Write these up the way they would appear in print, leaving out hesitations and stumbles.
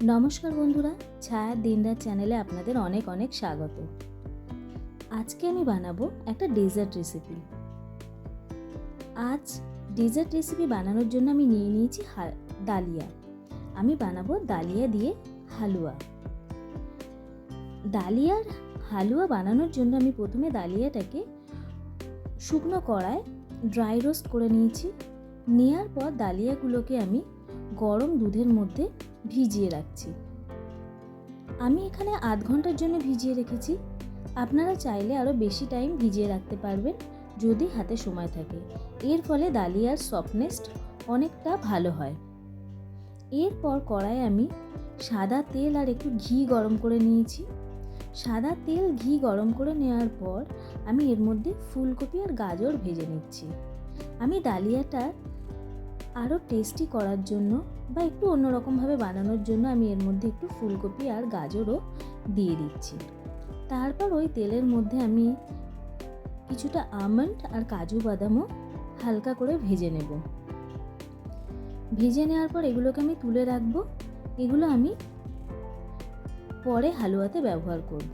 নমস্কার বন্ধুরা, ছায়ার দিনরাত চ্যানেলে আপনাদের অনেক অনেক স্বাগত। আজকে আমি বানাবো একটা ডেজার্ট রেসিপি। আজ ডেজার্ট রেসিপি বানানোর জন্য আমি নিয়ে নিয়েছি ডালিয়া। আমি বানাবো ডালিয়া দিয়ে হালুয়া। ডালিয়ার হালুয়া বানানোর জন্য আমি প্রথমে ডালিয়াটাকে শুকনো কড়ায় ড্রাই রোস্ট করে নিয়েছি। নেওয়ার পর ডালিয়াগুলোকে আমি গরম দুধের মধ্যে ভিজিয়ে রাখছি। আমি এখানে আধ ঘন্টার জন্য ভিজিয়ে রেখেছি। আপনারা চাইলে আরও বেশি টাইম ভিজিয়ে রাখতে পারবেন যদি হাতে সময় থাকে। এর ফলে ডালিয়ার সফটনেস অনেকটা ভালো হয়। এরপর কড়াইয়ে আমি সাদা তেল আর একটু ঘি গরম করে নিয়েছি। সাদা তেল ঘি গরম করে নেওয়ার পর আমি এর মধ্যে ফুলকপি আর গাজর ভেজে নিচ্ছি। আমি ডালিয়াটা আরও টেস্টি করার জন্য বা একটু অন্যরকমভাবে বানানোর জন্য আমি এর মধ্যে একটু ফুলকপি আর গাজরও দিয়ে দিচ্ছি। তারপর ওই তেলের মধ্যে আমি কিছুটা আমন্ড আর কাজু বাদামও হালকা করে ভেজে নেব। ভেজে নেওয়ার পর এগুলোকে আমি তুলে রাখবো। এগুলো আমি পরে হালুয়াতে ব্যবহার করব।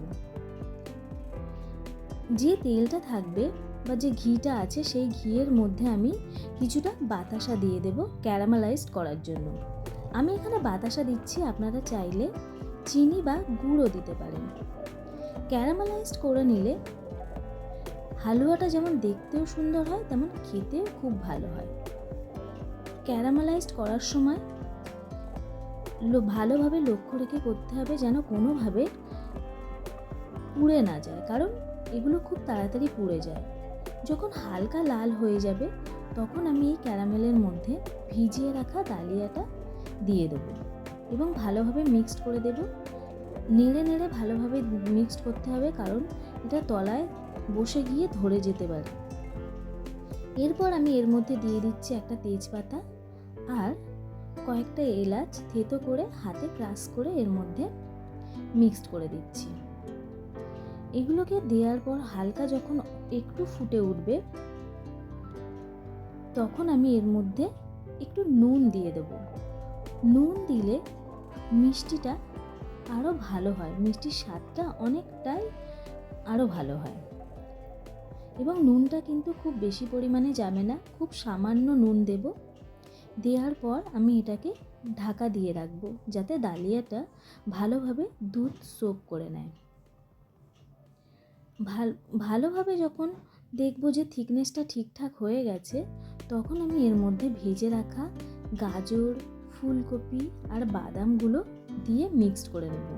যে তেলটা থাকবে বা যে ঘিটা আছে সেই ঘিয়ের মধ্যে আমি কিছুটা বাতাসা দিয়ে দেব ক্যারামেলাইজড করার জন্য। আমি এখানে বাতাসা দিচ্ছি, আপনারা চাইলে চিনি বা গুড়ও দিতে পারেন। ক্যারামেলাইজড করে নিলে হালুয়াটা যেমন দেখতেও সুন্দর হয় তেমন খেতেও খুব ভালো হয়। ক্যারামেলাইজড করার সময় ভালোভাবে লক্ষ্য রেখে করতে হবে যেন কোনোভাবে পুড়ে না যায়, কারণ এগুলো খুব তাড়াতাড়ি পুড়ে যায়। যখন হালকা লাল হয়ে যাবে তখন আমি এই ক্যারামেলের মধ্যে ভিজিয়ে রাখা ডালিয়াটা দিয়ে দেবো এবং ভালোভাবে মিক্সড করে দেব। নেড়ে নেড়ে ভালোভাবে মিক্সড করতে হবে, কারণ এটা তলায় বসে গিয়ে ধরে যেতে পারে। এরপর আমি এর মধ্যে দিয়ে দিচ্ছি একটা তেজপাতা আর কয়েকটা এলাচ থেতো করে হাতে ক্রাশ করে এর মধ্যে মিক্সড করে দিচ্ছি। এগুলোকে দেওয়ার পর হালকা যখন একটু ফুটে উঠবে তখন আমি এর মধ্যে একটু নুন দিয়ে দেব। নুন দিলে মিষ্টিটা আরও ভালো হয়, মিষ্টির স্বাদটা অনেকটাই আরও ভালো হয়। এবং নুনটা কিন্তু খুব বেশি পরিমাণে যাবে না, খুব সামান্য নুন দেব। দেওয়ার পর আমি এটাকে ঢাকা দিয়ে রাখবো যাতে ডালিয়াটা ভালোভাবে দুধ সোক করে নেয়। ভালোভাবে যখন দেখবো যে থিকনেসটা ঠিকঠাক হয়ে গেছে তখন আমি এর মধ্যে ভেজে রাখা গাজর, ফুলকপি আর বাদামগুলো দিয়ে মিক্সড করে নেব।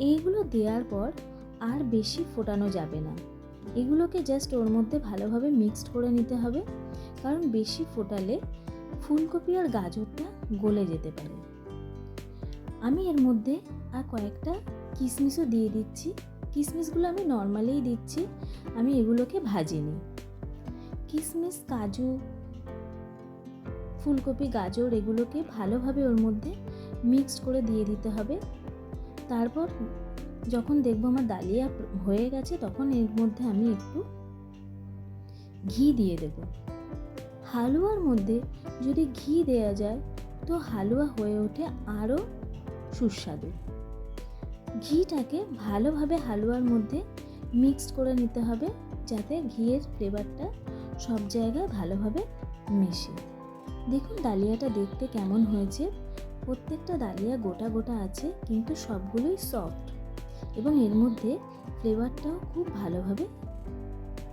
এইগুলো দেওয়ার পর আর বেশি ফোটানো যাবে না। এগুলোকে জাস্ট ওর মধ্যে ভালোভাবে মিক্সড করে নিতে হবে, কারণ বেশি ফোটালে ফুলকপি আর গাজরটা গলে যেতে পারে। আমি এর মধ্যে আর কয়েকটা কিশমিশও দিয়ে দিচ্ছি। কিশমিশগুলো আমি নর্মালিই দিচ্ছি, আমি এগুলোকে ভাজিনি। কিশমিশ, কাজু, ফুলকপি, গাজর এগুলোকে ভালোভাবে ওর মধ্যে মিক্সড করে দিয়ে দিতে হবে। তারপর যখন দেখবো আমার ডালিয়া হয়ে গেছে তখন এর মধ্যে আমি একটু ঘি দিয়ে দেব। হালুয়ার মধ্যে যদি ঘি দেওয়া যায় তো হালুয়া হয়ে ওঠে আরও সুস্বাদু। ঘিটাকে ভালোভাবে হালুয়ার মধ্যে মিক্সড করে নিতে হবে যাতে ঘিয়ের ফ্লেভারটা সব জায়গায় ভালোভাবে মেশে। দেখুন ডালিয়াটা দেখতে কেমন হয়েছে। প্রত্যেকটা ডালিয়া গোটা গোটা আছে কিন্তু সবগুলোই সফট এবং এর মধ্যে ফ্লেভারটাও খুব ভালোভাবে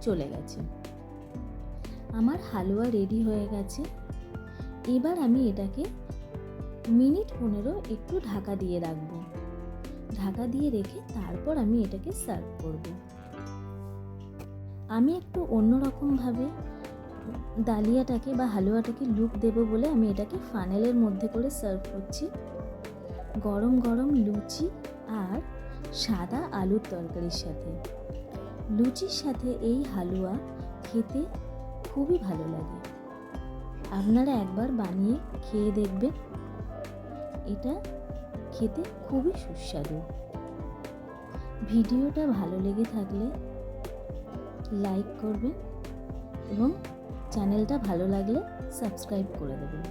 চলে গেছে। আমার হালুয়া রেডি হয়ে গেছে। এবার আমি এটাকে মিনিট 15 একটু ঢাকা দিয়ে রাখবো। ঢাকা দিয়ে রেখে তারপর আমি এটাকে সার্ভ করব। আমি একটু অন্যরকমভাবে ডালিয়াটাকে বা হালুয়াটাকে লুক দেব বলে আমি এটাকে ফানেলের মধ্যে করে সার্ভ করছি। গরম গরম লুচি আর সাদা আলুর তরকারির সাথে। লুচির সাথে এই হালুয়া খেতে খুবই ভালো লাগে। আপনারা একবার বানিয়ে খেয়ে দেখবেন, এটা খেতে খুবই সুস্বাদু। ভিডিওটা ভালো লেগে থাকলে লাইক করবেন এবং চ্যানেলটা ভালো লাগলে সাবস্ক্রাইব করে দেবেন।